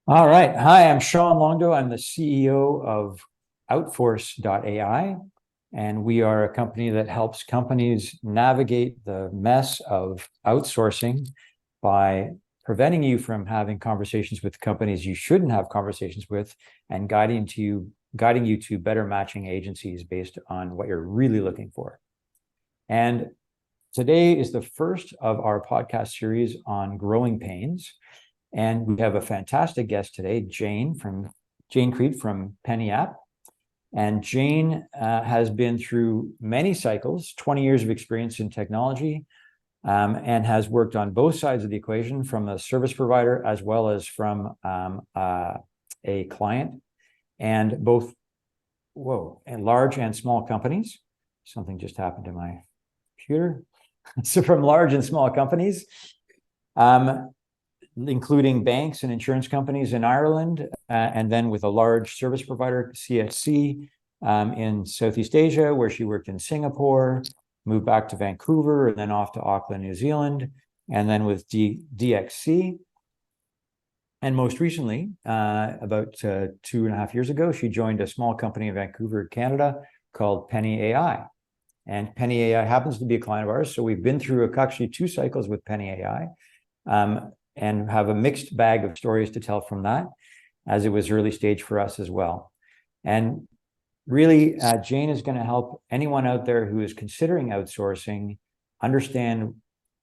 All right. Hi, I'm Sean Longdo. I'm the CEO of Outforce.ai, and we are a company that helps companies navigate the mess of outsourcing by preventing you from having conversations with companies you shouldn't have conversations with, and guiding you to better matching agencies based on what you're really looking for. And today is the first of our podcast series on growing pains. And we have a fantastic guest today, Jane Creed from Penny App. And Jane has been through many cycles, 20 years of experience in technology, and has worked on both sides of the equation, from a service provider as well as from a client, and both, and large and small companies. Something just happened to my computer. So from large and small companies, including banks and insurance companies in Ireland, and then with a large service provider, CSC, in Southeast Asia, where she worked in Singapore, moved back to Vancouver, and then off to Auckland, New Zealand, and then with DXC. And most recently, about 2.5 years ago, she joined a small company in Vancouver, Canada, called Penny AI. And Penny AI happens to be a client of ours. So we've been through actually 2 cycles with Penny AI. And have a mixed bag of stories to tell from that, as it was early stage for us as well. And really, Jane is going to help anyone out there who is considering outsourcing understand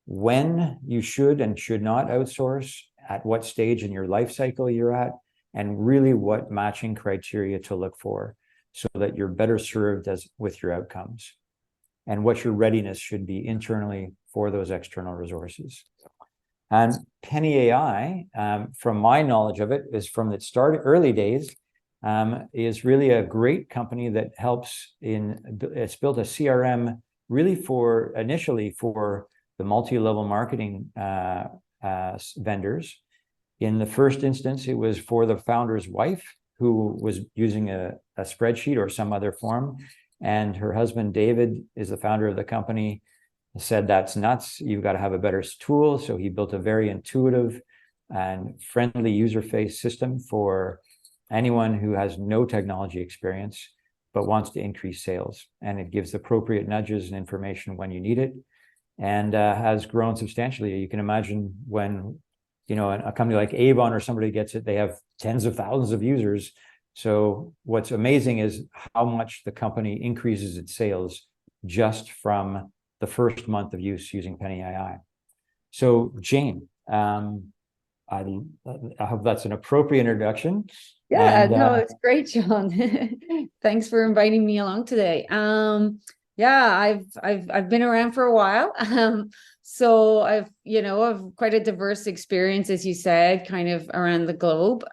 when you should and should not outsource, at what stage in your life cycle you're at, and really what matching criteria to look for so that you're better served with your outcomes, and what your readiness should be internally for those external resources. And Penny AI, from my knowledge of it, is from its early days, is really a great company that helps it's built a CRM really initially for the multi-level marketing vendors. In the first instance, it was for the founder's wife, who was using a spreadsheet or some other form. And her husband, David, is the founder of the company, said, "That's nuts. You've got to have a better tool." So he built a very intuitive and friendly user-face system for anyone who has no technology experience but wants to increase sales. And it gives appropriate nudges and information when you need it, and has grown substantially. You can imagine when, a company like Avon or somebody gets it, they have tens of thousands of users. So what's amazing is how much the company increases its sales just from the first month of use using Penny AI. So Jane, I hope that's an appropriate introduction. Yeah, no, it's great, John. Thanks for inviting me along today. Yeah, I've been around for a while. So I've quite a diverse experience, as you said, kind of around the globe.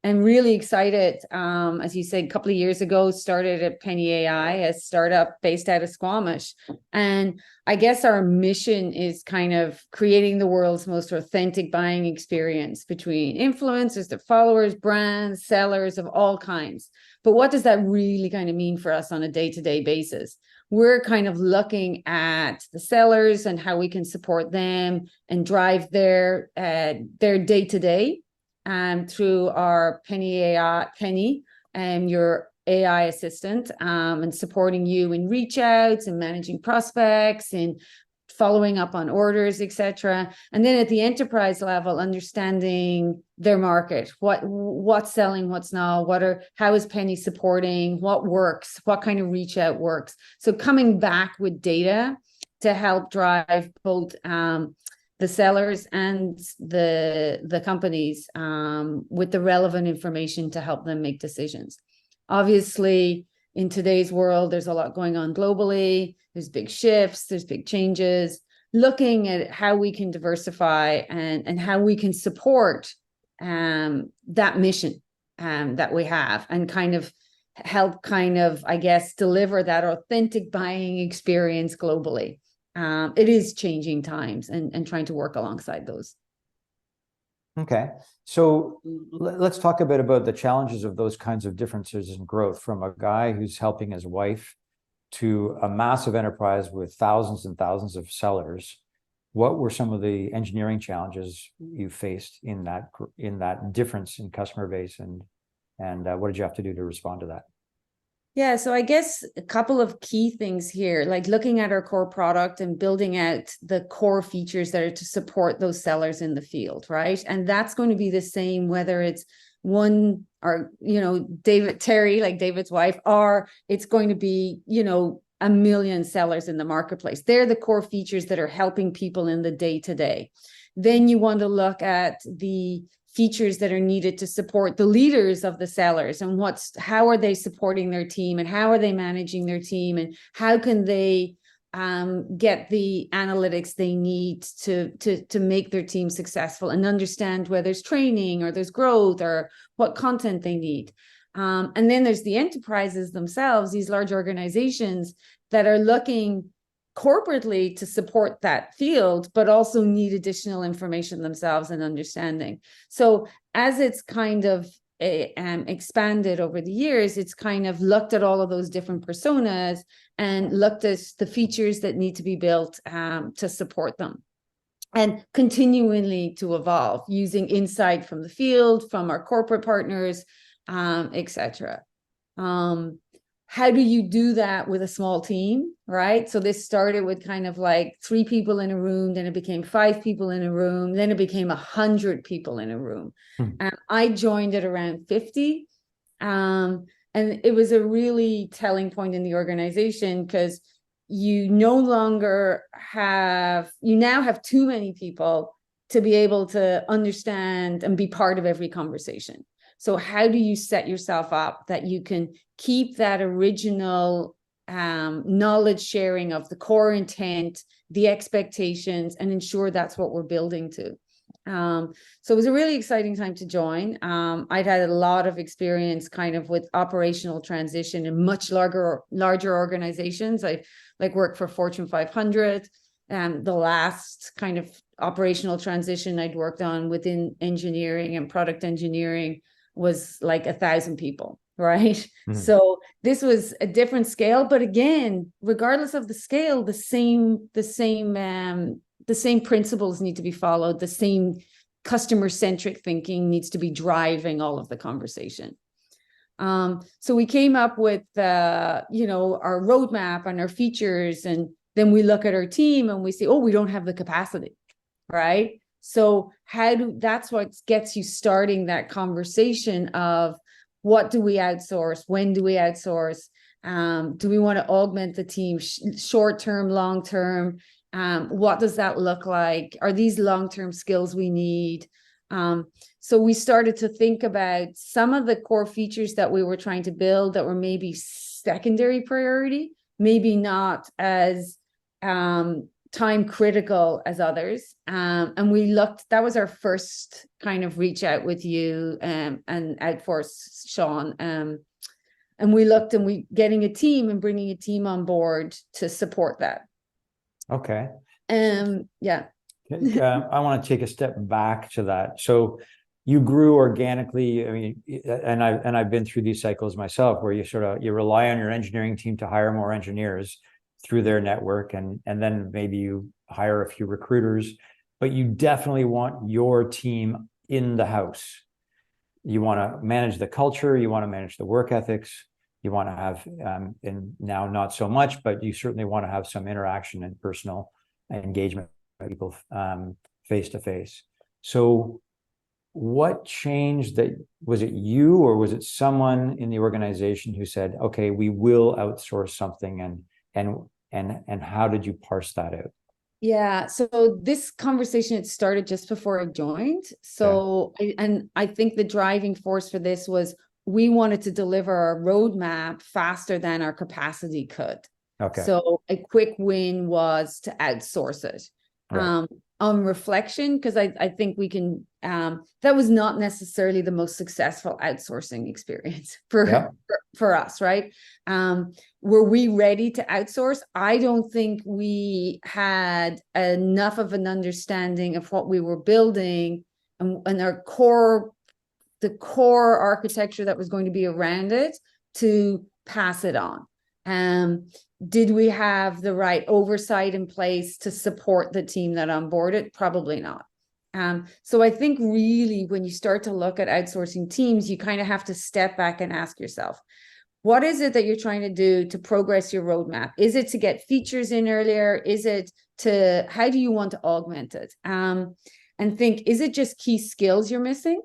I'm really excited. As you said, a couple of years ago, started at Penny AI, a startup based out of Squamish. And I guess our mission is kind of creating the world's most authentic buying experience between influencers, their followers, brands, sellers of all kinds. But what does that really kind of mean for us on a day-to-day basis? We're kind of looking at the sellers and how we can support them and drive their day-to-day through our Penny AI, your AI assistant, and supporting you in reach outs and managing prospects and following up on orders, etc. And then at the enterprise level, understanding their market, what's selling, what's not, how is Penny supporting, what works, what kind of reach out works. So coming back with data to help drive both the sellers and the companies with the relevant information to help them make decisions. Obviously, in today's world, there's a lot going on globally. There's big shifts, there's big changes. Looking at how we can diversify and how we can support that mission that we have, and kind of help I guess, deliver that authentic buying experience globally. It is changing times and trying to work alongside those. Okay. So let's talk a bit about the challenges of those kinds of differences in growth, from a guy who's helping his wife to a massive enterprise with thousands and thousands of sellers. what were some of the engineering challenges you faced in that difference in customer base, and what did you have to do to respond to that? Yeah, so I guess a couple of key things here, like looking at our core product and building out the core features that are to support those sellers in the field, right? And that's going to be the same whether it's one or, Terry, like David's wife, or it's going to be, a million sellers in the marketplace. They're the core features that are helping people in the day-to-day. Then you want to look at the features that are needed to support the leaders of the sellers, and how are they supporting their team, and how are they managing their team, and how can they get the analytics they need to make their team successful, and understand where there's training or there's growth or what content they need. And then there's the enterprises themselves, these large organizations that are looking corporately to support that field, but also need additional information themselves and understanding. So as it's kind of expanded over the years, it's kind of looked at all of those different personas and looked at the features that need to be built to support them, and continually to evolve using insight from the field, from our corporate partners, etc. How do you do that with a small team, right? So this started with kind of like 3 people in a room, then it became 5 people in a room, then it became 100 people in a room. I joined at around 50. And it was a really telling point in the organization, because you now have too many people to be able to understand and be part of every conversation. So how do you set yourself up that you can keep that original knowledge sharing of the core intent, the expectations, and ensure that's what we're building to? So it was a really exciting time to join. I'd had a lot of experience kind of with operational transition in much larger organizations. I worked for Fortune 500. The last kind of operational transition I'd worked on within engineering and product engineering was like 1,000 people, right? Mm-hmm. So this was a different scale, but again, regardless of the scale, the same principles need to be followed. The same customer-centric thinking needs to be driving all of the conversation. So we came up with, our roadmap and our features, and then we look at our team and we say, oh, we don't have the capacity, right? So that's what gets you starting that conversation of what do we outsource? When do we outsource? Do we want to augment the team short-term, long-term? What does that look like? Are these long-term skills we need? So we started to think about some of the core features that we were trying to build that were maybe secondary priority, maybe not as time critical as others. And that was our first kind of reach out with you and Outforce, Sean. And we looked, and getting a team and bringing a team on board to support that. Okay. Yeah. I want to take a step back to that. So you grew organically. I mean, and I've been through these cycles myself, where you rely on your engineering team to hire more engineers through their network, and then maybe you hire a few recruiters, but you definitely want your team in the house. You want to manage the culture, you want to manage the work ethics, you want to have, and now not so much, but you certainly want to have some interaction and personal engagement with people face to face. So what changed? Was it you, or was it someone in the organization who said, okay, we will outsource something, and how did you parse that out? Yeah, so this conversation, it started just before I joined. So, I think the driving force for this was we wanted to deliver our roadmap faster than our capacity could. Okay. So a quick win was to outsource it. Right. On reflection, because I think we can, that was not necessarily the most successful outsourcing experience for us, right? Were we ready to outsource? I don't think we had enough of an understanding of what we were building and the core architecture that was going to be around it to pass it on. Did we have the right oversight in place to support the team that onboarded? Probably not. So I think really when you start to look at outsourcing teams, you kind of have to step back and ask yourself, what is it that you're trying to do to progress your roadmap? Is it to get features in earlier? Is it to, how do you want to augment it? And think, is it just key skills you're missing?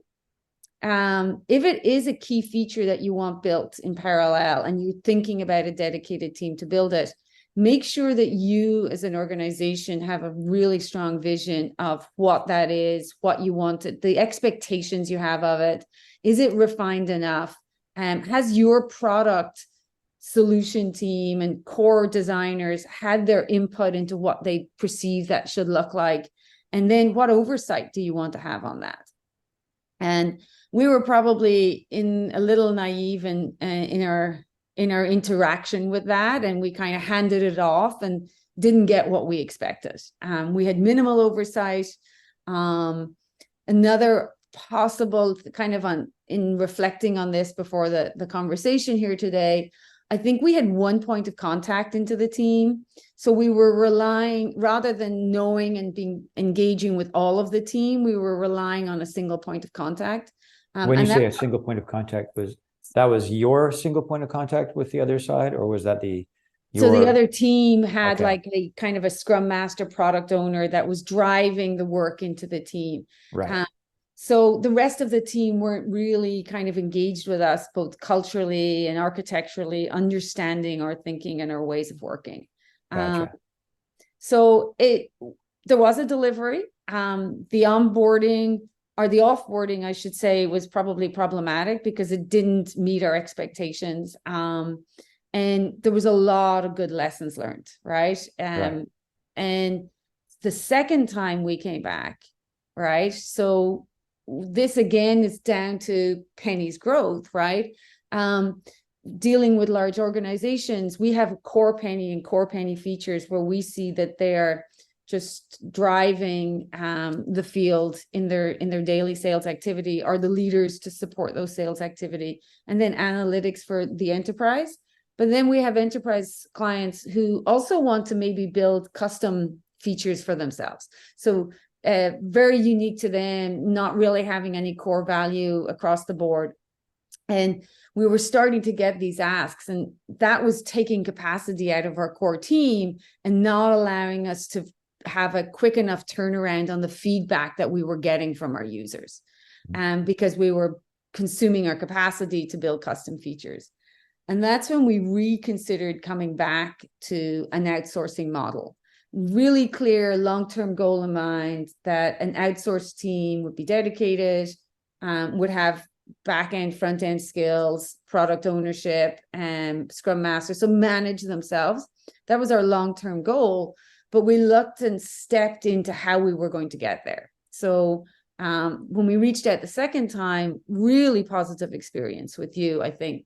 If it is a key feature that you want built in parallel and you're thinking about a dedicated team to build it, make sure that you as an organization have a really strong vision of what that is, what you want it, the expectations you have of it. Is it refined enough? Has your product solution team and core designers had their input into what they perceive that should look like? And then what oversight do you want to have on that? And we were probably in a little naive in our interaction with that, and we kind of handed it off and didn't get what we expected. We had minimal oversight. Another possible kind of in reflecting on this before the conversation here today, I think we had one point of contact into the team. So we were relying, rather than knowing and engaging with all of the team, we were relying on a single point of contact. When you say a single point of contact, that was your single point of contact with the other side, or was that so the other team had okay, like a kind of a scrum master product owner that was driving the work into the team. right? So the rest of the team weren't really kind of engaged with us, both culturally and architecturally, understanding our thinking and our ways of working. Gotcha. So there was a delivery. The onboarding or the offboarding, I should say, was probably problematic because it didn't meet our expectations. And there was a lot of good lessons learned, right? Right. And the second time we came back, right? So this again is down to Penny's growth, right? Dealing with large organizations, we have core Penny and core Penny features where we see that they're just driving the field in their daily sales activity, are the leaders to support those sales activity, and then analytics for the enterprise. But then we have enterprise clients who also want to maybe build custom features for themselves. So very unique to them, not really having any core value across the board. And we were starting to get these asks, and that was taking capacity out of our core team and not allowing us to have a quick enough turnaround on the feedback that we were getting from our users, because we were consuming our capacity to build custom features. And that's when we reconsidered coming back to an outsourcing model. Really clear long-term goal in mind that an outsourced team would be dedicated, would have back-end, front-end skills, product ownership, and Scrum Master, so manage themselves. That was our long-term goal, but we looked and stepped into how we were going to get there. So when we reached out the second time, really positive experience with you, I think,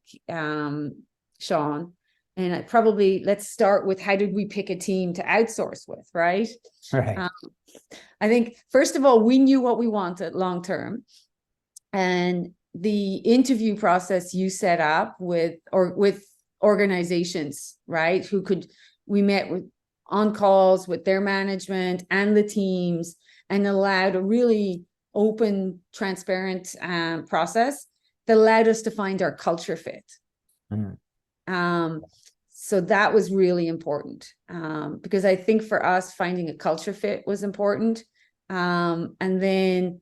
Sean. And let's start with, how did we pick a team to outsource with, right? Right. I think, first of all, we knew what we wanted long term. And the interview process you set up with organizations, right? We met with on calls with their management and the teams, and allowed a really open, transparent process that allowed us to find our culture fit. So that was really important, because I think for us, finding a culture fit was important. And then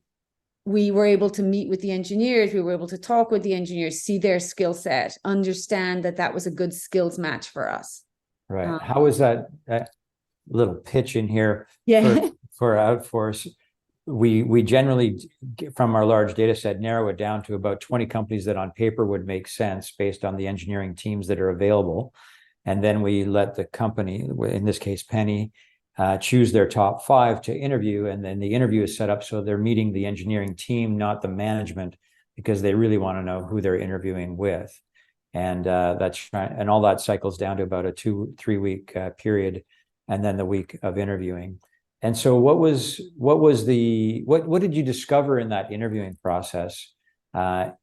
we were able to meet with the engineers. We were able to talk with the engineers, see their skill set, understand that was a good skills match for us. Right. How was that little pitch in here? Yeah. For Outforce? We generally, from our large data set, narrow it down to about 20 companies that on paper would make sense based on the engineering teams that are available. And then we let the company, in this case, Penny, choose their top 5 to interview. And then the interview is set up so they're meeting the engineering team, not the management, because they really want to know who they're interviewing with. And and all that cycles down to about a 2-3 week period, and then the week of interviewing. And so what did you discover in that interviewing process that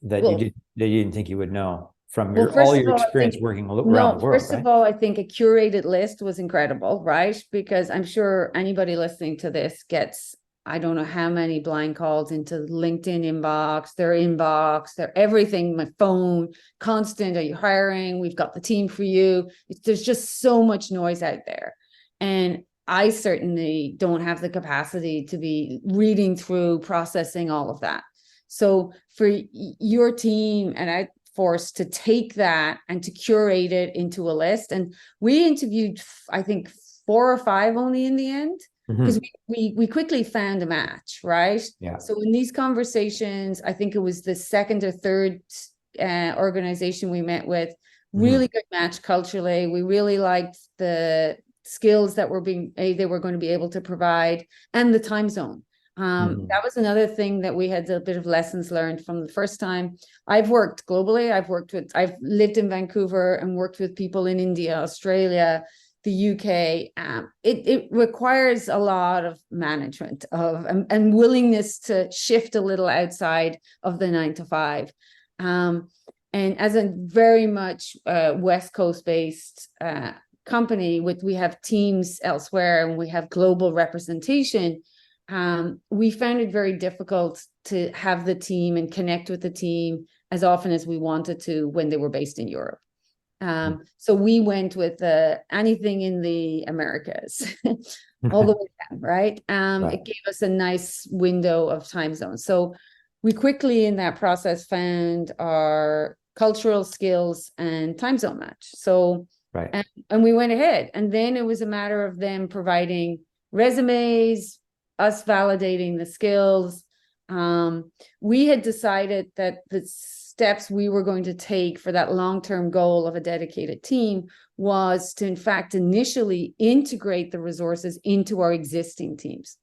you didn't think you would know? from Well, all first of your all, I experience think, working around no, the world, first right? of all, I think a curated list was incredible, right? Because I'm sure anybody listening to this gets, I don't know how many blind calls into LinkedIn inbox, their everything, my phone, constant, are you hiring? We've got the team for you. There's just so much noise out there. And I certainly don't have the capacity to be reading through, processing all of that. So for your team, and I forced to take that and to curate it into a list. And we interviewed, I think, 4 or 5 only in the end, because we quickly found a match, right? Yeah. So in these conversations, I think it was the second or third organization we met with, really good match culturally. We really liked the skills that they were going to be able to provide, and the time zone. That was another thing that we had a bit of lessons learned from the first time. I've worked globally. I've lived in Vancouver and worked with people in India, Australia, the UK. It requires a lot of management and willingness to shift a little outside of the 9 to 5. And as a very much West Coast based company, we have teams elsewhere and we have global representation. We found it very difficult to have the team and connect with the team as often as we wanted to when they were based in Europe. So we went with anything in the Americas, all the way down, right? It gave us a nice window of time zones. So we quickly in that process found our cultural skills and time zone match. So, and we went ahead. And then it was a matter of them providing resumes, us validating the skills. We had decided that the steps we were going to take for that long-term goal of a dedicated team was to, in fact, initially integrate the resources into our existing teams.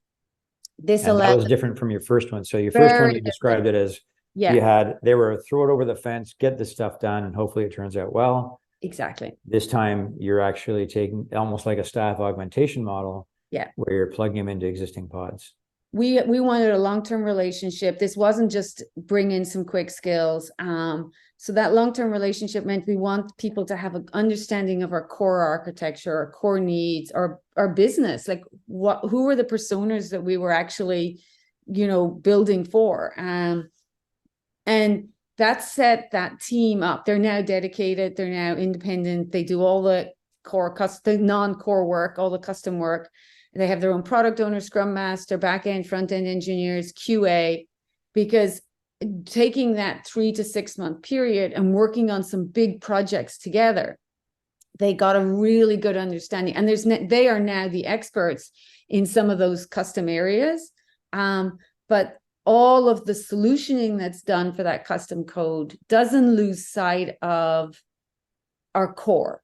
This and that was different from your first one. So your first one, you described it as they were throw it over the fence, get this stuff done, and hopefully it turns out well. Exactly. This time you're actually taking almost like a staff augmentation model, where you're plugging them into existing pods. We wanted a long-term relationship. This wasn't just bring in some quick skills. So that long-term relationship meant we want people to have an understanding of our core architecture, our core needs, our business, like who were the personas that we were actually, building for. And that set that team up. They're now dedicated. They're now independent. They do all the the non-core work, all the custom work. They have their own product owner, scrum master, back-end, front-end engineers, QA, because taking that 3 to 6 month period and working on some big projects together, they got a really good understanding. And they are now the experts in some of those custom areas. But all of the solutioning that's done for that custom code doesn't lose sight of our core.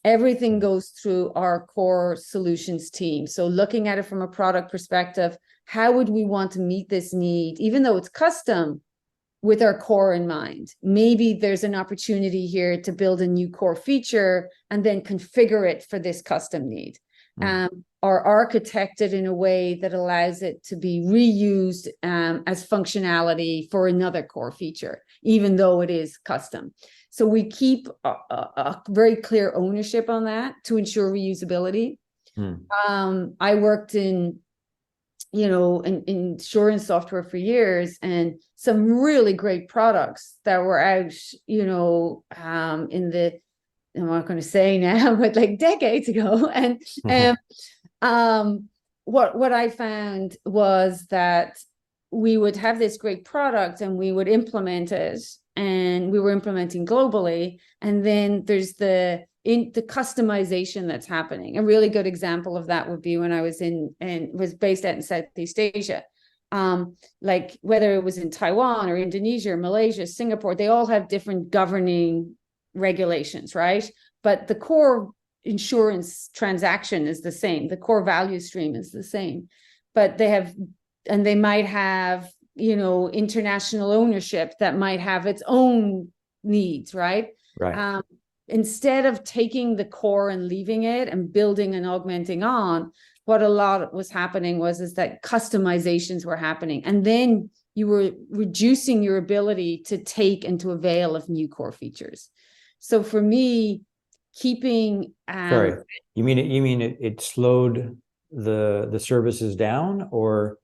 Everything goes through our core solutions team. So looking at it from a product perspective, how would we want to meet this need, even though it's custom, with our core in mind? Maybe there's an opportunity here to build a new core feature and then configure it for this custom need. Or architect it in a way that allows it to be reused as functionality for another core feature, even though it is custom. So we keep a very clear ownership on that to ensure reusability. I worked in insurance software for years, and some really great products that were out, in the, I'm not going to say now, but like decades ago. And what I found was that we would have this great product and we would implement it, and we were implementing globally. And then there's the customization that's happening. A really good example of that would be when I was was based out in Southeast Asia. Like whether it was in Taiwan or Indonesia or Malaysia, Singapore, they all have different governing regulations, right? But the core insurance transaction is the same. The core value stream is the same, but they might have, international ownership that might have its own needs, right? Right. Instead of taking the core and leaving it and building and augmenting on, what a lot was happening is that customizations were happening. And then you were reducing your ability to take and to avail of new core features. So for me, keeping Sorry, you mean it slowed the services down, or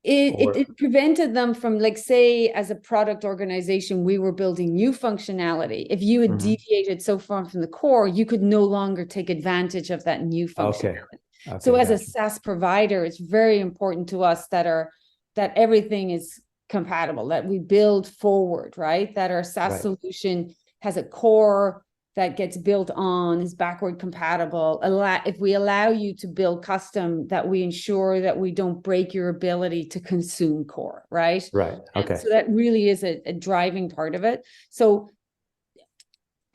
it prevented them from, like, say, as a product organization, we were building new functionality. If you had deviated so far from the core, you could no longer take advantage of that new functionality. Okay, So as a gotcha. SaaS provider, it's very important to us that everything is compatible, that we build forward, right? That our SaaS Right. solution has a core that gets built on, is backward compatible. If we allow you to build custom, that we ensure that we don't break your ability to consume core, right? Right. Okay. So that really is a driving part of it. So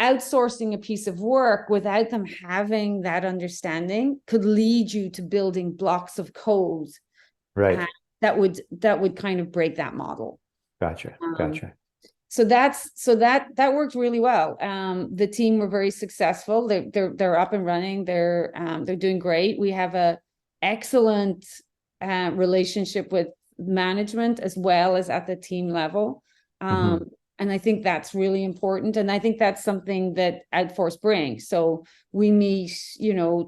outsourcing a piece of work without them having that understanding could lead you to building blocks of code Right. that would kind of break that model. Gotcha. So that worked really well. The team were very successful. They're up and running. They're doing great. We have a excellent relationship with management as well as at the team level. And I think that's really important. And I think that's something that Outforce brings. So we meet,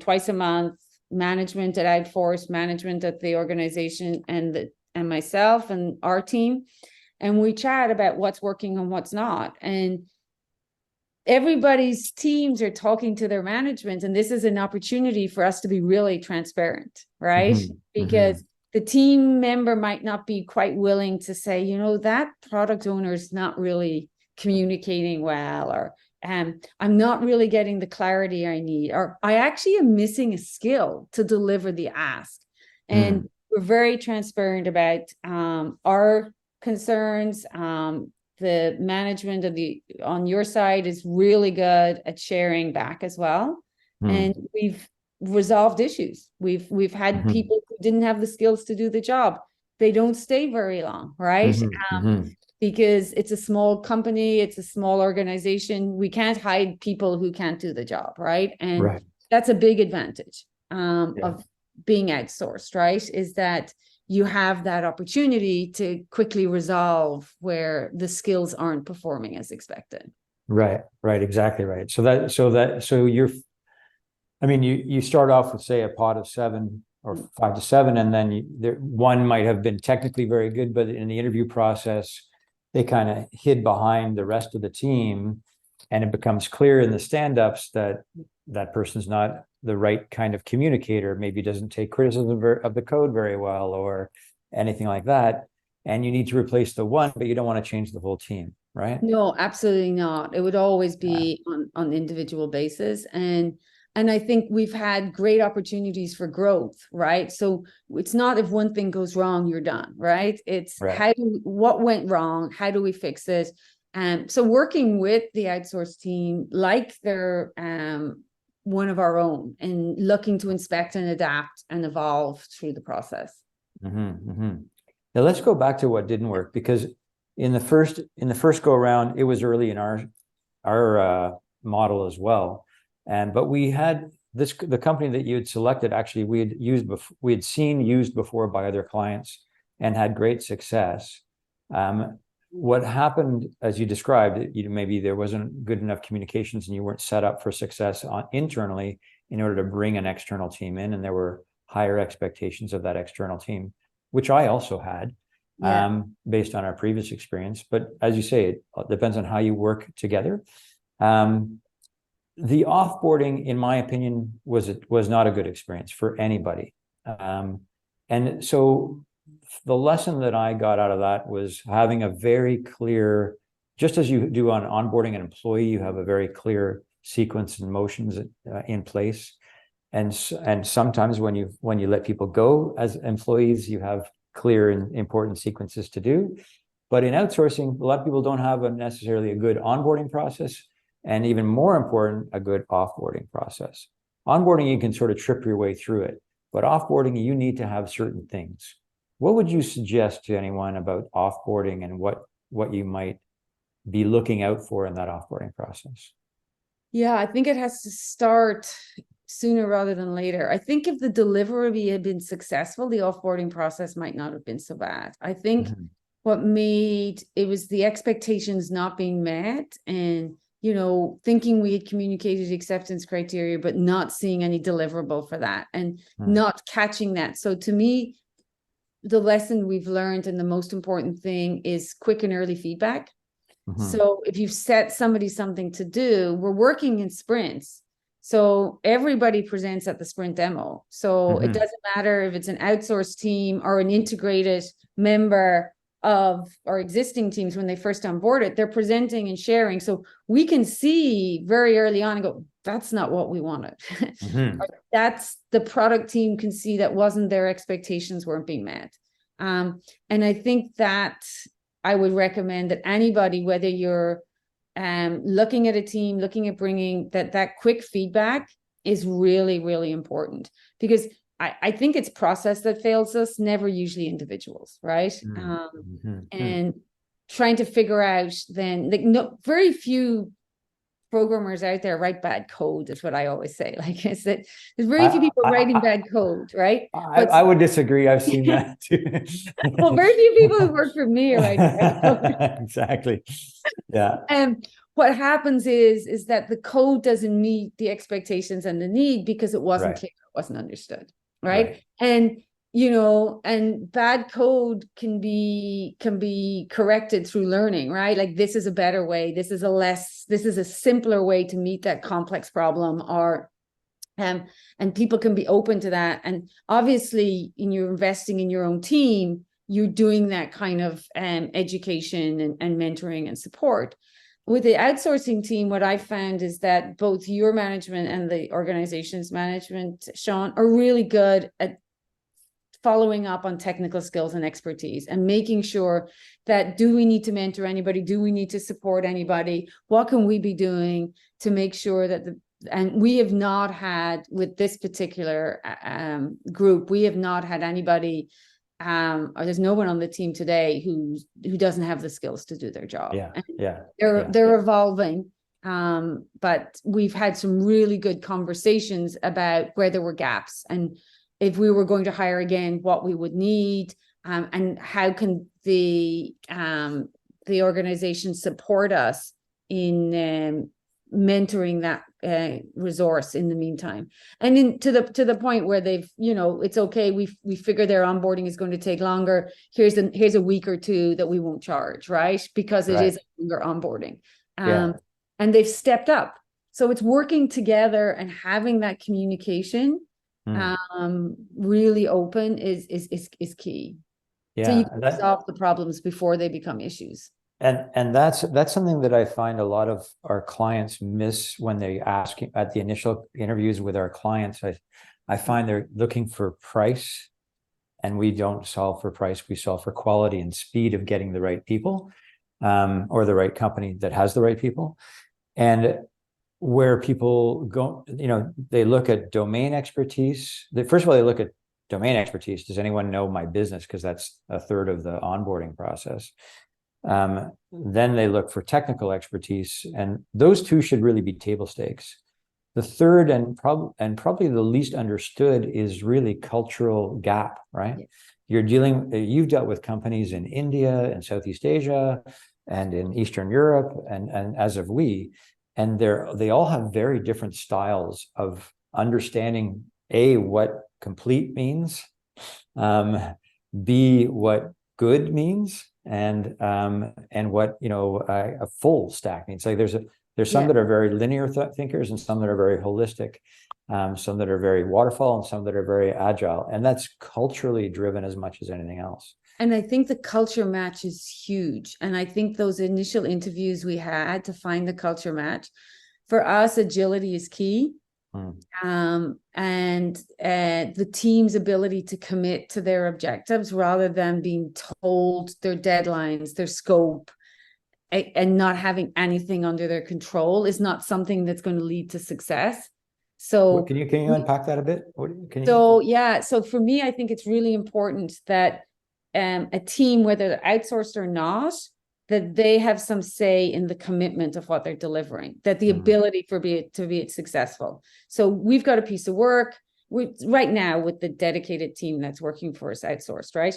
twice a month, management at Outforce, management at the organization, and myself and our team. And we chat about what's working and what's not. And everybody's teams are talking to their management. And this is an opportunity for us to be really transparent, right? Because the team member might not be quite willing to say, that product owner is not really communicating well, or I'm not really getting the clarity I need, or I actually am missing a skill to deliver the ask. And we're very transparent about our concerns. The management on your side is really good at sharing back as well. And we've resolved issues. We've had people who didn't have the skills to do the job. They don't stay very long, right? Because it's a small company, it's a small organization. We can't hide people who can't do the job, right? And that's a big advantage of being outsourced, right? Is that you have that opportunity to quickly resolve where the skills aren't performing as expected. Right, exactly right. So you start off with, say, a pot of 7 or 5 to 7, and then one might have been technically very good, but in the interview process, they kind of hid behind the rest of the team, and it becomes clear in the stand-ups that that person's not the right kind of communicator, maybe doesn't take criticism of the code very well, or anything like that. And you need to replace the one, but you don't want to change the whole team, right? No, absolutely not. It would always be on individual basis. And I think we've had great opportunities for growth, right? So it's not, if one thing goes wrong, you're done, right? It's what went wrong? How do we fix it? So working with the outsourced team, like they're one of our own, and looking to inspect and adapt and evolve through the process. Now let's go back to what didn't work, because in the first go around, it was early in our model as well. But we had the company that you had selected, actually we had seen used before by other clients and had great success. What happened, as you described, maybe there wasn't good enough communications and you weren't set up for success internally in order to bring an external team in, and there were higher expectations of that external team, which I also had, based on our previous experience. But as you say, it depends on how you work together. The offboarding, in my opinion, was not a good experience for anybody. And so the lesson that I got out of that was having a very clear, just as you do on onboarding an employee, you have a very clear sequence and motions in place. And sometimes when you let people go as employees, you have clear and important sequences to do. But in outsourcing, a lot of people don't have necessarily a good onboarding process, and even more important, a good offboarding process. Onboarding, you can sort of trip your way through it, but offboarding, you need to have certain things. What would you suggest to anyone about offboarding, and what you might be looking out for in that offboarding process? Yeah, I think it has to start sooner rather than later. I think if the delivery had been successful, the offboarding process might not have been so bad. I think what made it was the expectations not being met, and thinking we had communicated acceptance criteria, but not seeing any deliverable for that and not catching that. So to me, the lesson we've learned and the most important thing is quick and early feedback. So if you've set somebody something to do, we're working in sprints. So everybody presents at the sprint demo. So it doesn't matter if it's an outsourced team or an integrated member of our existing teams. When they first onboard it, they're presenting and sharing. So we can see very early on and go, that's not what we wanted. That's the product team can see that wasn't their expectations weren't being met. And I think that I would recommend that anybody, whether you're looking at a team, looking at bringing that quick feedback is really, really important, because I think it's process that fails us, never usually individuals, right? And trying to figure out then, very few programmers out there write bad code, is what I always say. Like, is that there's very few people writing bad code, right? I would disagree. I've seen that too. Well, very few people who work for me are writing bad code. Exactly. Yeah. And what happens is that the code doesn't meet the expectations and the need because it wasn't clear, it wasn't understood, right? And and bad code can be corrected through learning, right? Like, this is a better way, this is a simpler way to meet that complex problem, or and people can be open to that. And obviously, you're investing in your own team, you're doing that kind of education and mentoring and support. With the outsourcing team, what I found is that both your management and the organization's management, Sean, are really good at following up on technical skills and expertise and making sure that, do we need to mentor anybody? Do we need to support anybody? What can we be doing to make sure that and we have not had, with this particular group, we have not had anybody, or there's no one on the team today who doesn't have the skills to do their job. They're evolving. But we've had some really good conversations about where there were gaps, and if we were going to hire again, what we would need, and how can the organization support us in mentoring that resource in the meantime. And then to the point where they've, it's okay, we figure their onboarding is going to take longer. Here's a week or two that we won't charge, right? Because it is a longer onboarding. And they've stepped up. So it's working together and having that communication really open is key. So you can solve the problems before they become issues. And that's something that I find a lot of our clients miss when they ask at the initial interviews with our clients. I find they're looking for price, and we don't solve for price. We solve for quality and speed of getting the right people, or the right company that has the right people. And where people go, they look at domain expertise. First of all, they look at domain expertise. Does anyone know my business? Because that's a third of the onboarding process. Then they look for technical expertise, and those two should really be table stakes. The third and probably the least understood is really cultural gap, right? You've dealt with companies in India and Southeast Asia and in Eastern Europe, and as of we, and they all have very different styles of understanding what complete means, B, what good means, and what a full stack means. Like there's some that are very linear thinkers, and some that are very holistic, some that are very waterfall, and some that are very agile, and that's culturally driven as much as anything else. And I think the culture match is huge. And I think those initial interviews we had to find the culture match, for us, agility is key. And the team's ability to commit to their objectives rather than being told their deadlines, their scope, and not having anything under their control is not something that's going to lead to success. So can you unpack that a bit? So for me, I think it's really important that a team, whether they're outsourced or not, that they have some say in the commitment of what they're delivering, that the ability to be successful. So we've got a piece of work right now with the dedicated team that's working for us outsourced, right?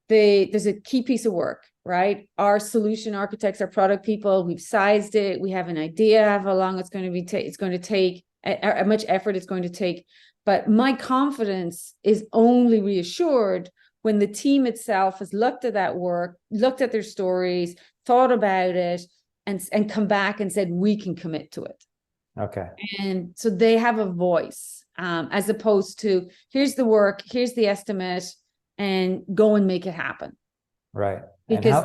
There's a key piece of work. right? Our solution architects, our product people, we've sized it. We have an idea of how long it's going to be. It's going to take, how much effort it's going to take. But my confidence is only reassured when the team itself has looked at that work, looked at their stories, thought about it, and come back and said, we can commit to it. Okay. And so they have a voice, as opposed to, here's the work, here's the estimate, and go and make it happen. Right. Because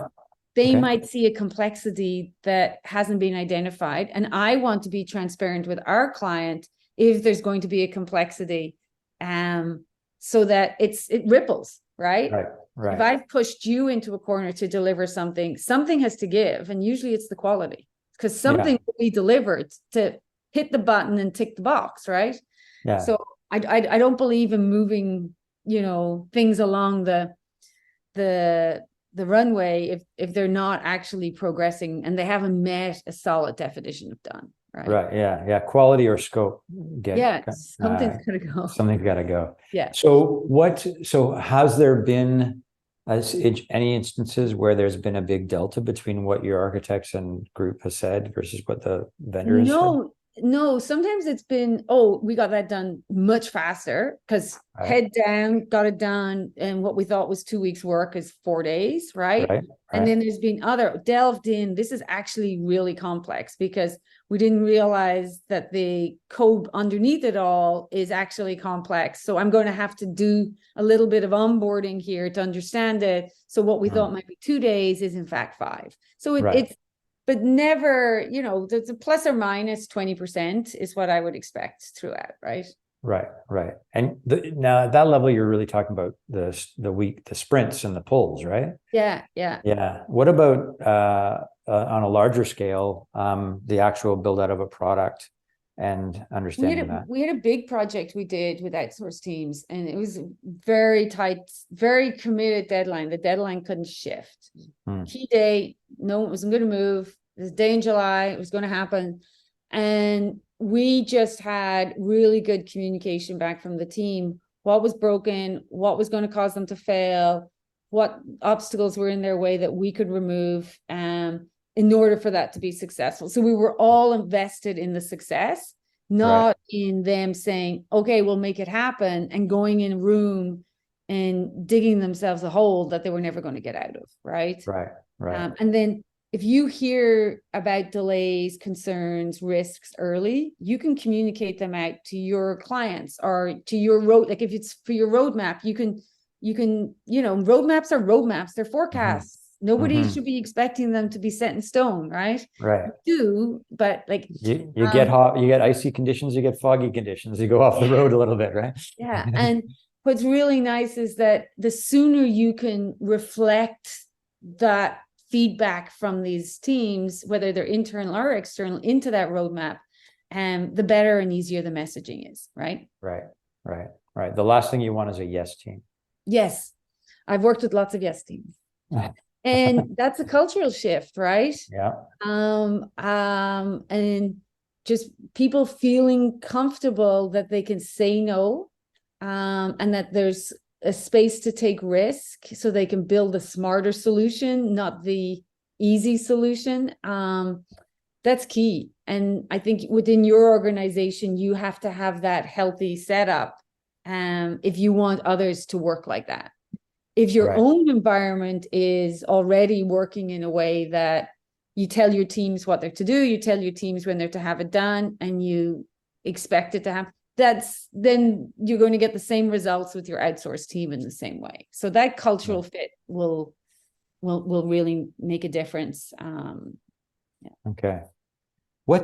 they might see a complexity that hasn't been identified. And I want to be transparent with our client if there's going to be a complexity, so that it ripples, right? Right. If I've pushed you into a corner to deliver something, something has to give. And usually it's the quality, because something will be delivered to hit the button and tick the box, right? Yeah. So I don't believe in moving, things along the runway if they're not actually progressing and they haven't met a solid definition of done. Right. Yeah. Quality or scope. Something's gotta go. Something's gotta go. Yeah. So has there been any instances where there's been a big delta between what your architects and group has said versus what the vendor has said? No, sometimes it's been, we got that done much faster because head down, got it done. And what we thought was 2 weeks work is 4 days, right? And then there's been delved in. This is actually really complex because we didn't realize that the code underneath it all is actually complex. So I'm going to have to do a little bit of onboarding here to understand it. So what we thought might be 2 days is in fact 5. So it's, but never, the plus or minus 20% is what I would expect throughout, right? Right. And now at that level, you're really talking about the sprints and the pulls, right? Yeah. What about on a larger scale, the actual build out of a product and understanding that? We had a big project we did with outsourced teams, and it was very tight, very committed deadline. The deadline couldn't shift. Key date, no one wasn't going to move. This day in July, it was going to happen. And we just had really good communication back from the team. What was broken, what was going to cause them to fail, what obstacles were in their way that we could remove in order for that to be successful. So we were all invested in the success, not in them saying, okay, we'll make it happen, and going in a room and digging themselves a hole that they were never going to get out of, right? Right. And then if you hear about delays, concerns, risks early, you can communicate them out to your clients or to your like if it's for your roadmap, you can, roadmaps are roadmaps, they're forecasts. Nobody should be expecting them to be set in stone, right? Right. You do, but like you get hot, you get icy conditions, you get foggy conditions, you go off the road a little bit, right? Yeah. And what's really nice is that the sooner you can reflect that feedback from these teams, whether they're internal or external, into that roadmap, the better and easier the messaging is, right? Right. The last thing you want is a yes team. Yes. I've worked with lots of yes teams. And that's a cultural shift, right? Yeah. And just people feeling comfortable that they can say no, and that there's a space to take risk so they can build a smarter solution, not the easy solution. That's key. And I think within your organization, you have to have that healthy setup if you want others to work like that. If your own environment is already working in a way that you tell your teams what they're to do, you tell your teams when they're to have it done, and you expect it to happen, then you're going to get the same results with your outsourced team in the same way. So that cultural fit will really make a difference. Okay.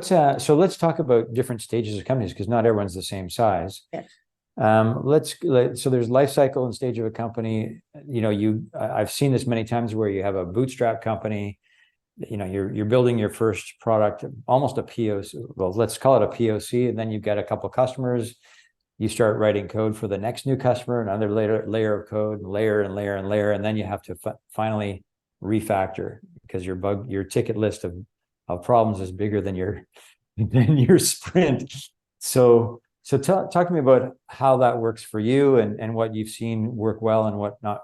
So let's talk about different stages of companies, because not everyone's the same size. Yes. So there's life cycle and stage of a company. I've seen this many times where you have a bootstrap company. You're building your first product, almost a POC. Well, let's call it a POC, and then you've got a couple of customers. You start writing code for the next new customer, another layer of code, layer, and then you have to finally refactor, because your ticket list of problems is bigger than your sprint. So talk to me about how that works for you, and what you've seen work well and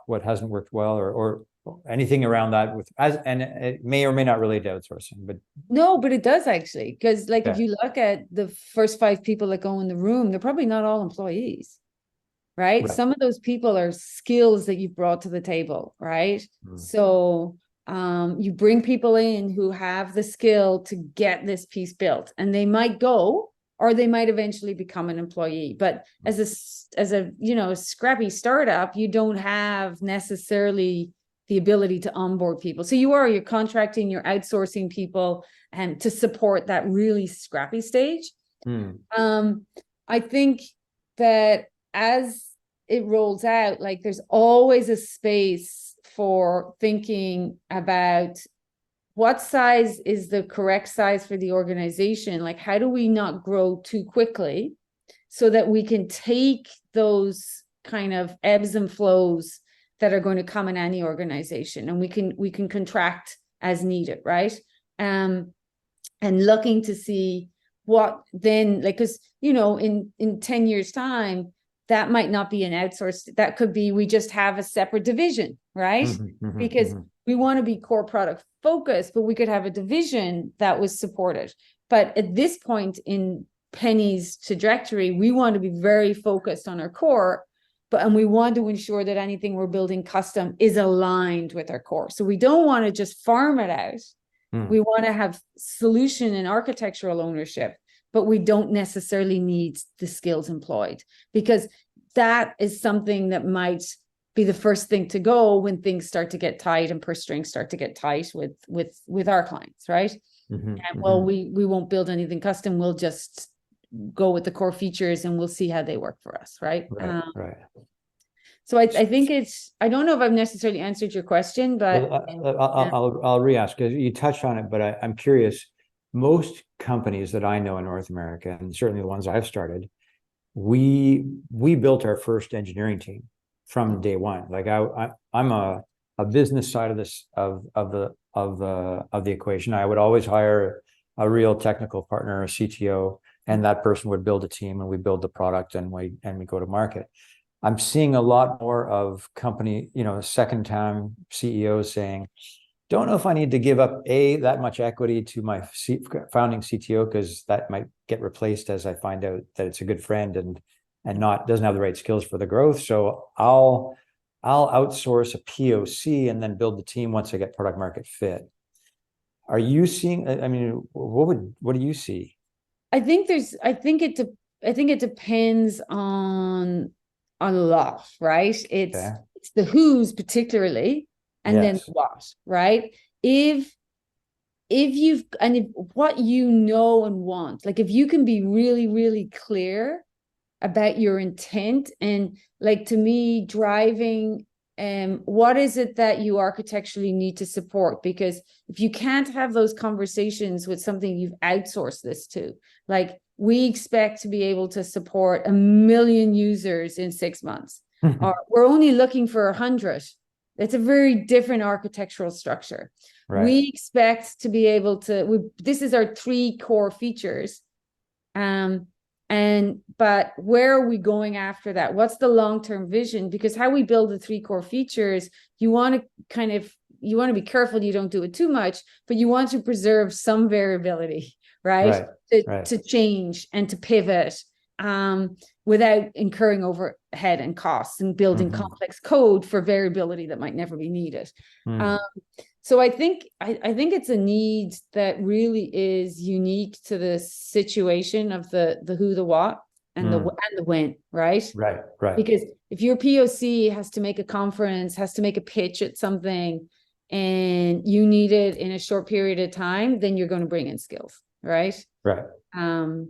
what hasn't worked well, or anything around that and it may or may not relate to outsourcing, but No, but it does actually, because like if okay. you look at the first 5 people that go in the room, they're probably not all employees, right? Right. Some of those people are skills that you've brought to the table, right? So you bring people in who have the skill to get this piece built, and they might go, or they might eventually become an employee. But as a you know, scrappy startup, you don't have necessarily the ability to onboard people. So you're contracting, you're outsourcing people and to support that really scrappy stage. I think that as it rolls out, like there's always a space for thinking about what size is the correct size for the organization. Like, how do we not grow too quickly so that we can take those kind of ebbs and flows that are going to come in any organization, and we can contract as needed, right? And looking to see what then, like, because you know, in 10 years time, that might not be an outsourced, that could be we just have a separate division, right? Because we want to be core product focused, but we could have a division that was supported. But at this point in Penny's trajectory, we want to be very focused on our core, and we want to ensure that anything we're building custom is aligned with our core. So we don't want to just farm it out. We want to have solution and architectural ownership, but we don't necessarily need the skills employed, because that is something that might be the first thing to go when things start to get tight and purse strings start to get tight with our clients, right? And well, we won't build anything custom. We'll just go with the core features and we'll see how they work for us, right? Right. So I think I don't know if I've necessarily answered your question, but I'll re-ask, because you touched on it, but I'm curious. Most companies that I know in North America, and certainly the ones I've started, we built our first engineering team from day one. Like I'm a business side of this of the equation. I would always hire a real technical partner, a CTO, and that person would build a team, and we build the product, and we go to market. I'm seeing a lot more of company, second time CEOs saying, don't know if I need to give up that much equity to my founding CTO, because that might get replaced as I find out that it's a good friend and doesn't have the right skills for the growth. So I'll outsource a POC and then build the team once I get product market fit. Are you seeing? I mean, what do you see? I think it depends on a lot, right? It's the who's particularly, and then what, right? If what you know and want, like if you can be really, really clear about your intent, and like, to me, driving what is it that you architecturally need to support? Because if you can't have those conversations with something you've outsourced this to, like, we expect to be able to support 1 million users in 6 months, or we're only looking for 100. It's a very different architectural structure. Right. We expect to be able to, this is our 3 core features. But where are we going after that? What's the long-term vision? Because how we build the 3 core features, you want to be careful you don't do it too much, but you want to preserve some variability, right? To change and to pivot without incurring overhead and costs and building complex code for variability that might never be needed. So I think it's a need that really is unique to the situation of the who, the what, and the when, right? Right. Because if your POC has to make a conference, has to make a pitch at something, and you need it in a short period of time, then you're going to bring in skills, right? Right. And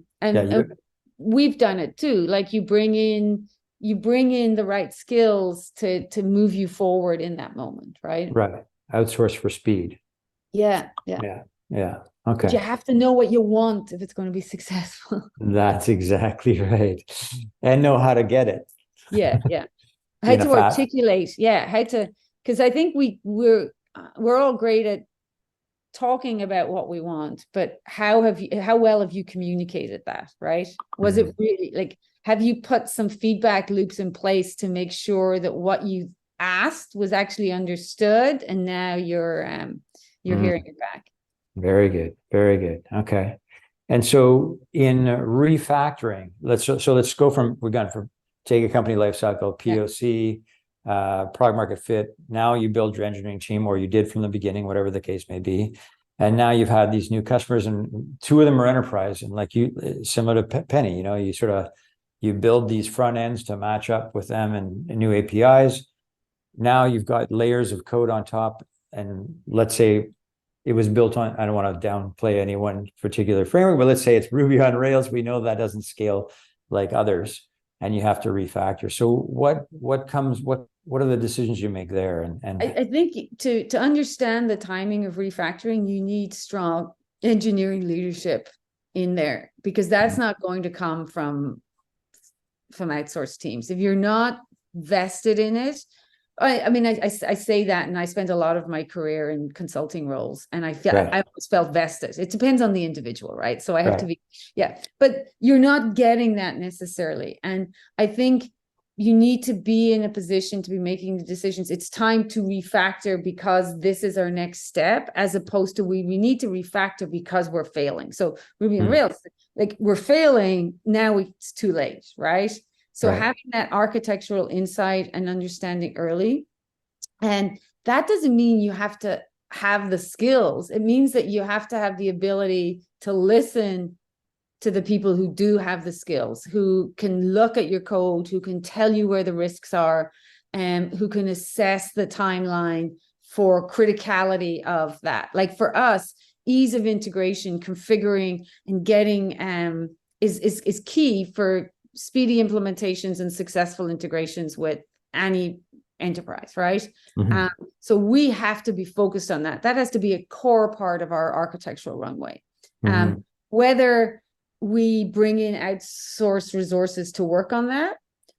we've done it too. Like, you bring in the right skills to move you forward in that moment, right? Right. Outsource for speed. Yeah. Okay. But you have to know what you want if it's going to be successful. That's exactly right. And know how to get it. Yeah. How to articulate. Because I think we're all great at talking about what we want, but how well have you communicated that, right? Was it really, like, have you put some feedback loops in place to make sure that what you asked was actually understood, and now you're hearing it back. Very good. Very good. Okay. And so in refactoring, let's go from, we've gone from take a company life cycle, POC, product market fit. Now you build your engineering team, or you did from the beginning, whatever the case may be. And now you've had these new customers, and two of them are enterprise. And like you, similar to Penny, you know, you build these front ends to match up with them and new APIs. Now you've got layers of code on top. And let's say it was built on, I don't want to downplay any one particular framework, but let's say it's Ruby on Rails. We know that doesn't scale like others, and you have to refactor. So what are the decisions you make there? And I think to understand the timing of refactoring, you need strong engineering leadership in there, because that's not going to come from outsourced teams. If you're not vested in it, I mean, I say that, and I spent a lot of my career in consulting roles, and I always felt vested. It depends on the individual, right? So I have to be, but you're not getting that necessarily. And I think you need to be in a position to be making the decisions. It's time to refactor because this is our next step, as opposed to we need to refactor because we're failing. So Ruby on Rails, like, we're failing, now it's too late, right? So having that architectural insight and understanding early, and that doesn't mean you have to have the skills. It means that you have to have the ability to listen to the people who do have the skills, who can look at your code, who can tell you where the risks are, and who can assess the timeline for criticality of that. Like for us, ease of integration, configuring, and getting is key for speedy implementations and successful integrations with any enterprise, right? So we have to be focused on that. That has to be a core part of our architectural runway. Whether we bring in outsourced resources to work on that,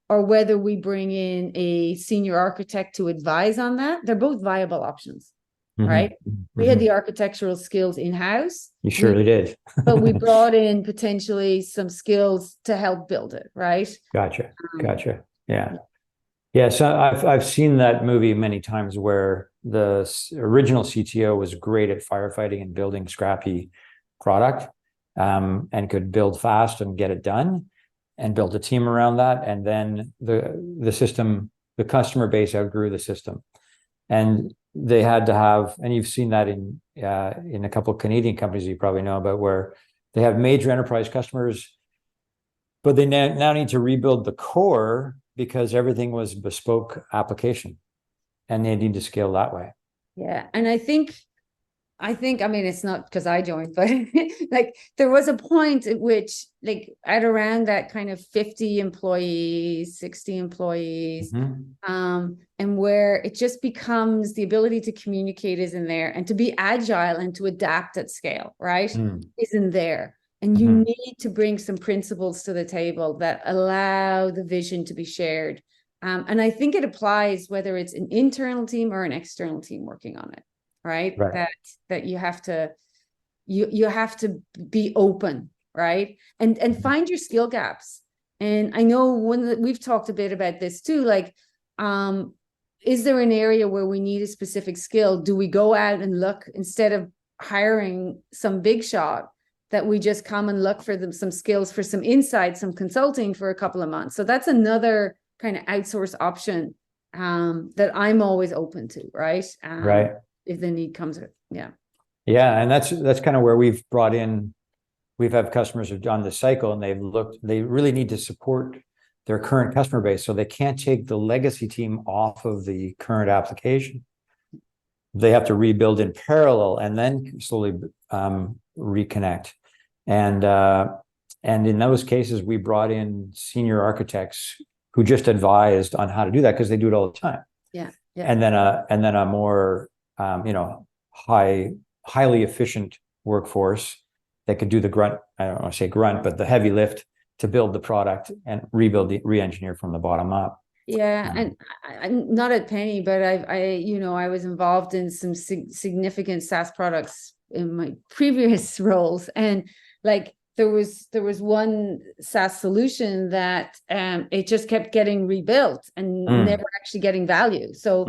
or whether we bring in a senior architect to advise on that, they're both viable options. Right? We had the architectural skills in-house. You surely did. But we brought in potentially some skills to help build it, right? Gotcha. Yeah. So I've seen that movie many times, where the original CTO was great at firefighting and building scrappy product, and could build fast and get it done, and build a team around that. And then the customer base outgrew the system. And they had to have, and you've seen that in a couple of Canadian companies you probably know about, where they have major enterprise customers, but they now need to rebuild the core because everything was bespoke application, and they need to scale that way. Yeah, and I think, I mean, it's not because I joined, but like there was a point at which, like at around that kind of 50 employees, 60 employees, and where it just becomes the ability to communicate isn't there, and to be agile and to adapt at scale, right? Isn't there. And you need to bring some principles to the table that allow the vision to be shared. And I think it applies whether it's an internal team or an external team working on it. Right? That you have to be open, right? And find your skill gaps. And I know we've talked a bit about this too, like, is there an area where we need a specific skill? Do we go out and look, instead of hiring some big shot, that we just come and look for them, some skills, for some insight, some consulting for a couple of months? So that's another kind of outsource option that I'm always open to, right? If the need comes. And that's kind of where we've had customers who've done the cycle, and they really need to support their current customer base, so they can't take the legacy team off of the current application. They have to rebuild in parallel and then slowly reconnect. And in those cases, we brought in senior architects who just advised on how to do that, because they do it all the time. And then a more highly efficient workforce that could do the grunt, I don't want to say grunt, but the heavy lift to build the product and re-engineer from the bottom up. And I'm not at Penny, but I was involved in some significant SaaS products in my previous roles, and like there was one SaaS solution that it just kept getting rebuilt and never actually getting value. So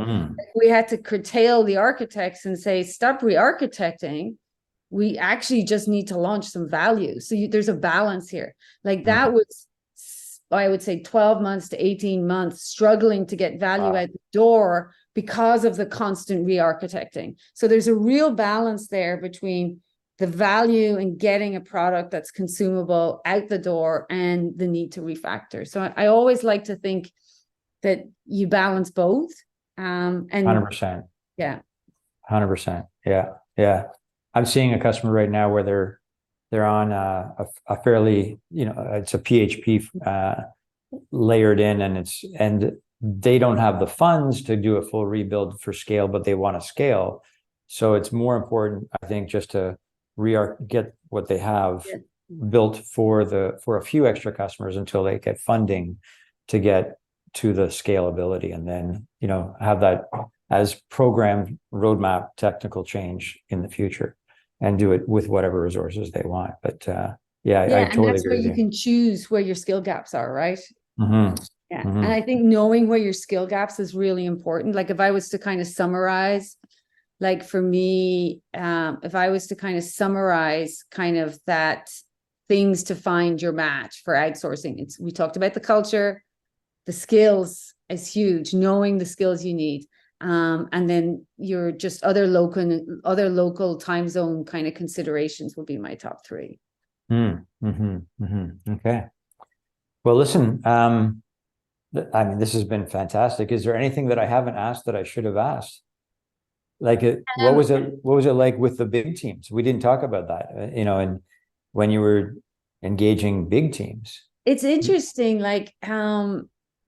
we had to curtail the architects and say, stop re-architecting. We actually just need to launch some value. So there's a balance here. Like that was, I would say 12 months to 18 months struggling to get value out the door because of the constant re-architecting. So there's a real balance there between the value in getting a product that's consumable out the door and the need to refactor. So I always like to think that you balance both. And 100%. Yeah. 100%. Yeah. I'm seeing a customer right now where they're on a fairly, it's a PHP layered in, and they don't have the funds to do a full rebuild for scale, but they want to scale. So it's more important, I think, just to get what they have built for a few extra customers until they get funding to get to the scalability, and then have that as program roadmap technical change in the future, and do it with whatever resources they want. But I totally and that's agree where you can choose where your skill gaps are, right? Yeah. And I think knowing where your skill gaps is really important. Like if I was to kind of summarize, like for me, if I was to kind of summarize kind of that things to find your match for outsourcing, we talked about the culture, the skills is huge, knowing the skills you need. And then your just other local time zone kind of considerations will be my top three. Okay. Well, listen, I mean, this has been fantastic. Is there anything that I haven't asked that I should have asked? Like, what was it like with the big teams? We didn't talk about that, and when you were engaging big teams. It's interesting, like,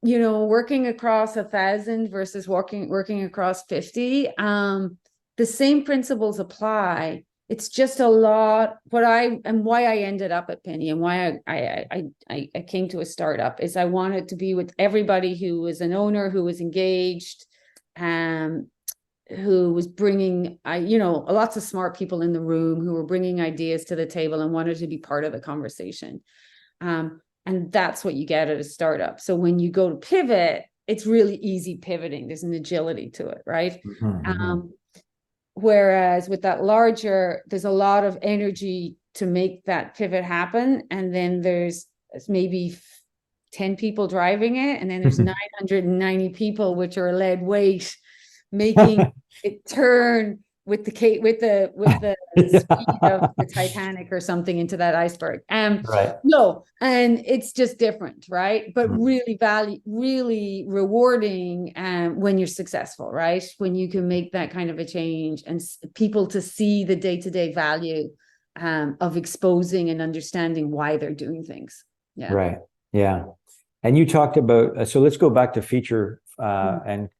working across 1,000 versus working across 50. The same principles apply. It's just a lot. Why I ended up at Penny and why I came to a startup is I wanted to be with everybody who was an owner, who was engaged, who was bringing, lots of smart people in the room who were bringing ideas to the table and wanted to be part of the conversation. And that's what you get at a startup. So when you go to pivot, it's really easy pivoting. There's an agility to it, right? Whereas with that larger, there's a lot of energy to make that pivot happen. And then there's maybe 10 people driving it. And then there's 990 people, which are lead weight, making it turn with the speed of the Titanic or something into that iceberg. Right. No, and it's just different, right? But really rewarding when you're successful, right? When you can make that kind of a change and people to see the day-to-day value of exposing and understanding why they're doing things. Yeah. Right. Yeah. And you talked about, so let's go back to feature and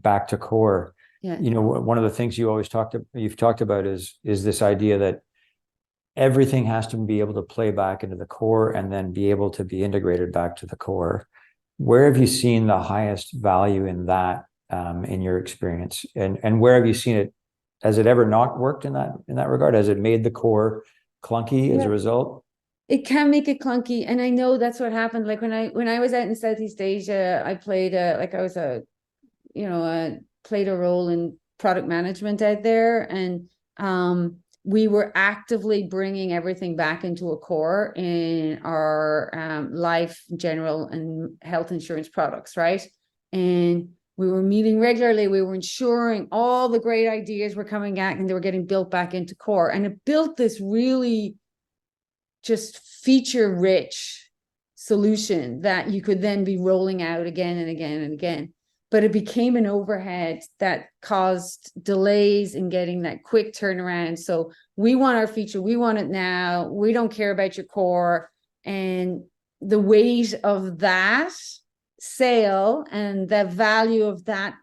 back to core. Yeah. One of the things you've talked about is this idea that everything has to be able to play back into the core and then be able to be integrated back to the core. Where have you seen the highest value in that, in your experience? And where have you seen it? Has it ever not worked in that regard? Has it made the core clunky as a result? It can make it clunky. And I know that's what happened. Like when I was out in Southeast Asia, I played played a role in product management out there. And we were actively bringing everything back into a core in our life, general, and health insurance products, right? And we were meeting regularly. We were ensuring all the great ideas were coming back and they were getting built back into core. And it built this really just feature-rich solution that you could then be rolling out again and again and again. But it became an overhead that caused delays in getting that quick turnaround. So we want our feature, we want it now, we don't care about your core. And the weight of that sale and the value of that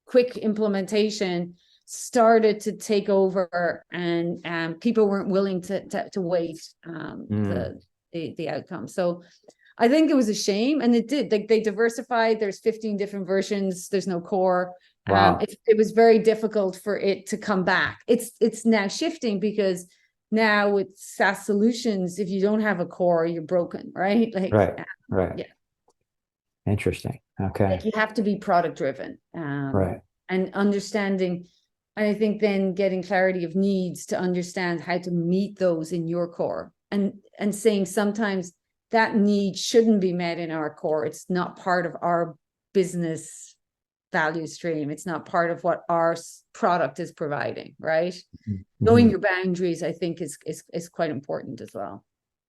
quick implementation started to take over, and people weren't willing to wait the outcome. So I think it was a shame, and it did. They diversified. There's 15 different versions. There's no core. Wow. It was very difficult for it to come back. It's now shifting because now with SaaS solutions, if you don't have a core, you're broken, right? Like, right. yeah. Interesting. Okay. Like you have to be product driven, Right. and understanding. And I think then getting clarity of needs to understand how to meet those in your core, and saying sometimes that need shouldn't be met in our core. It's not part of our business value stream. It's not part of what our product is providing, right? Mhm. Knowing your boundaries, I think, is quite important as well.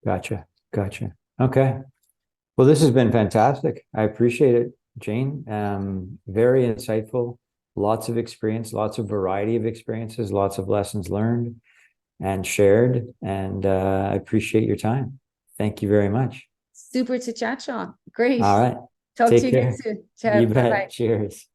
Gotcha. Okay. Well, this has been fantastic. I appreciate it, Jane. Very insightful, lots of experience, lots of variety of experiences, lots of lessons learned and shared. And I appreciate your time. Thank you very much. Super to chat, Sean. Great. All right. Talk to Take you again care. soon. You Ciao. bet. Bye-bye. Cheers.